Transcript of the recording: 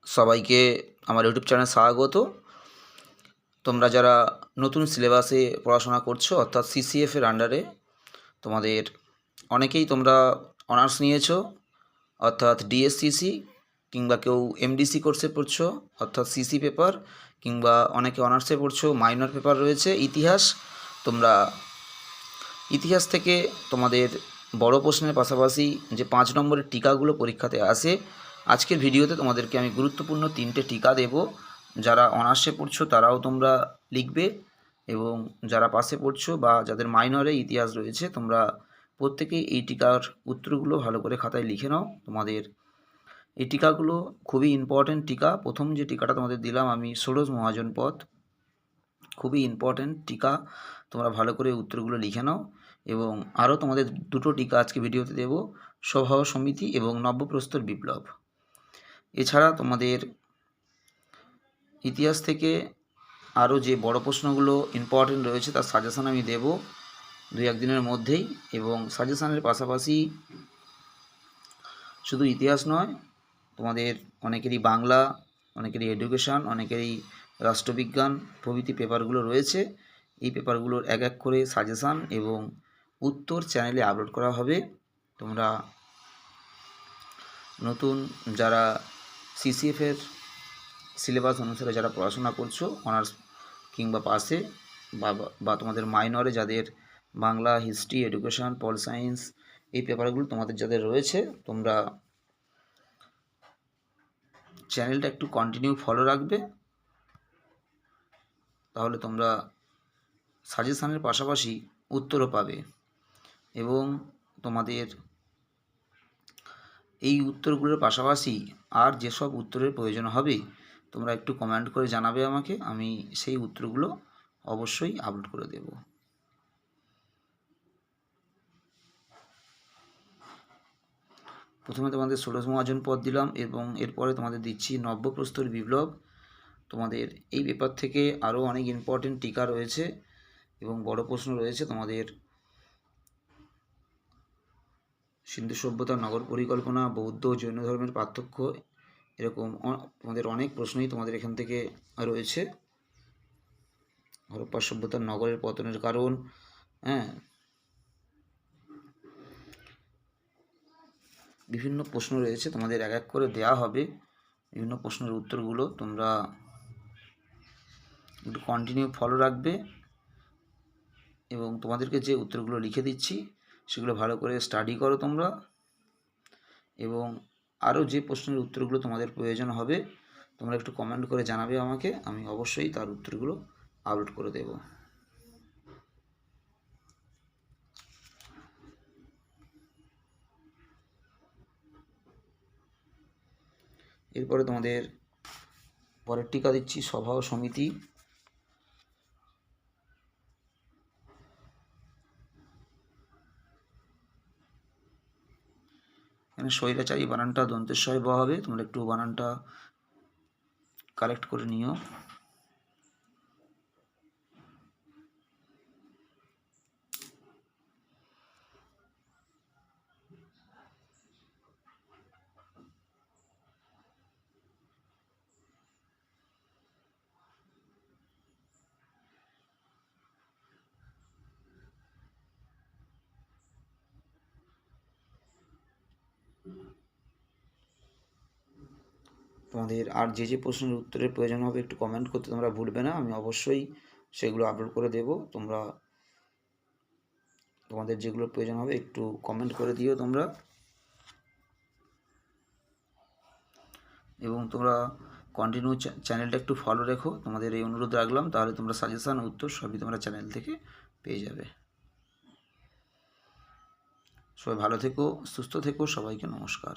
সবাইকে আমার ইউটিউব চ্যানেলে স্বাগত। তোমরা যারা নতুন সিলেবাসে পড়াশোনা করছো অর্থাৎ সিসিএফ এর আন্ডারে তোমাদের অনেকেই তোমরা অনার্স নিয়েছো অর্থাৎ ডিএসসিসি, কিংবা কেউ এমডিসি কোর্সে পড়ছো অর্থাৎ সিসি পেপার, কিংবা অনেকে অনার্সে পড়ছো মাইনর পেপার রয়েছে ইতিহাস। তোমরা ইতিহাস থেকে তোমাদের বড় প্রশ্নের পাশাপাশি যে 5 নম্বরের টিকাগুলো পরীক্ষাতে আসে, আজকের ভিডিওতে তোমাদেরকে আমি গুরুত্বপূর্ণ 3টে টিকা দেব। যারা অনার্সে পড়ছো তারাও তোমরা লিখবে, এবং যারা পাশে পড়ছো বা যাদের মাইনরে ইতিহাস রয়েছে তোমরা প্রত্যেকেই এই টিকার উত্তরগুলো ভালো করে খাতায় লিখে নাও। তোমাদের এই টিকাগুলো খুবই ইম্পর্ট্যান্ট টিকা। প্রথম যে টিকাটা তোমাদের দিলাম আমি, ষোড়শ মহাজন পদ, খুবই ইম্পর্ট্যান্ট টিকা। তোমরা ভালো করে উত্তরগুলো লিখে নাও। এবং আরও তোমাদের দুটো টিকা আজকে ভিডিওতে দেব, সভা সমিতি এবং নব্যপ্রস্তর বিপ্লব। এছাড়া তোমাদের ইতিহাস থেকে আরও যে বড় প্রশ্নগুলো ইম্পর্ট্যান্ট রয়েছে তার সাজেশান আমি দেব 2-1 দিনের মধ্যেই। এবং সাজেশানের পাশাপাশি শুধু ইতিহাস নয়, তোমাদের অনেকেরই বাংলা, অনেকেরই এডুকেশান, অনেকেরই রাষ্ট্রবিজ্ঞান প্রভৃতি পেপারগুলো রয়েছে। এই পেপারগুলোর এক এক করে সাজেশান এবং উত্তর চ্যানেলে আপলোড করা হবে। তোমরা নতুন যারা সিসিএফের সিলেবাস অনুসারে যারা পড়াশোনা করছো অনার্স কিংবা পাসে, বা তোমাদের মাইনরে যাদের Bangla, history, education, pol science এই পেপারগুলো তোমাদের যাদের রয়েছে, তোমরা চ্যানেলটা একটু কন্টিনিউ ফলো রাখবে। তাহলে তোমরা সাজেশানের পাশাপাশি উত্তরও পাবে। এবং তোমাদের এই উত্তরগুলোর পাশাপাশি আর যেসব উত্তরের প্রয়োজন হবে তোমরা একটু কমেন্ট করে জানাবে আমাকে, আমি সেই উত্তরগুলো অবশ্যই আপলোড করে দেব। প্রথমে তোমাদের ষোড়শ মহাজন পদ দিলাম এবং এরপরে তোমাদের দিচ্ছি নব্যপ্রস্তর বিপ্লব। তোমাদের এই পেপার থেকে আরও অনেক ইম্পর্টেন্ট টিকা রয়েছে এবং বড় প্রশ্ন রয়েছে। তোমাদের সিন্ধু সভ্যতার নগর পরিকল্পনা, বৌদ্ধ ও জৈন ধর্মের পার্থক্য, এরকম তোমাদের অনেক প্রশ্নই তোমাদের এখান থেকে রয়েছে। হরপ্পা সভ্যতার নগরের পতনের কারণ, বিভিন্ন প্রশ্ন রয়েছে তোমাদের এক এক করে দেয়া হবে। বিভিন্ন প্রশ্নের উত্তরগুলো তোমরা একটু কন্টিনিউ ফলো রাখবে এবং তোমাদেরকে যে উত্তরগুলো লিখে দিচ্ছি সেগুলো ভালো করে স্টাডি করো তোমরা। এবং আরও যে প্রশ্নের উত্তরগুলো তোমাদের প্রয়োজন হবে তোমরা একটু কমেন্ট করে জানাবে আমাকে, আমি অবশ্যই তার উত্তরগুলো আপলোড করে দেব। এরপরে তোমাদের পরের টিকা দিচ্ছি সভা ও সমিতি। এখানে স্বৈরাচারী বানানটা দন্তের সয় ব হবে, তোমরা একটু বানানটা কারেক্ট করে নিও। তোমাদের আর যে যে প্রশ্নের উত্তরের প্রয়োজন হবে একটু কমেন্ট করতে তোমরা ভুলবে না, আমি অবশ্যই সেগুলো আপলোড করে দেব। তোমরা তোমাদের যেগুলো প্রয়োজন হবে একটু কমেন্ট করে দিও তোমরা। এবং তোমরা কন্টিনিউ চ্যানেলটা একটু ফলো রেখো, তোমাদের এই অনুরোধ রাখলাম, তাহলে তোমরা সাজেশান উত্তর সবই তোমরা চ্যানেল থেকে পেয়ে যাবে। সবাই ভালো থেকো, সুস্থ থেকো, সবাইকে নমস্কার।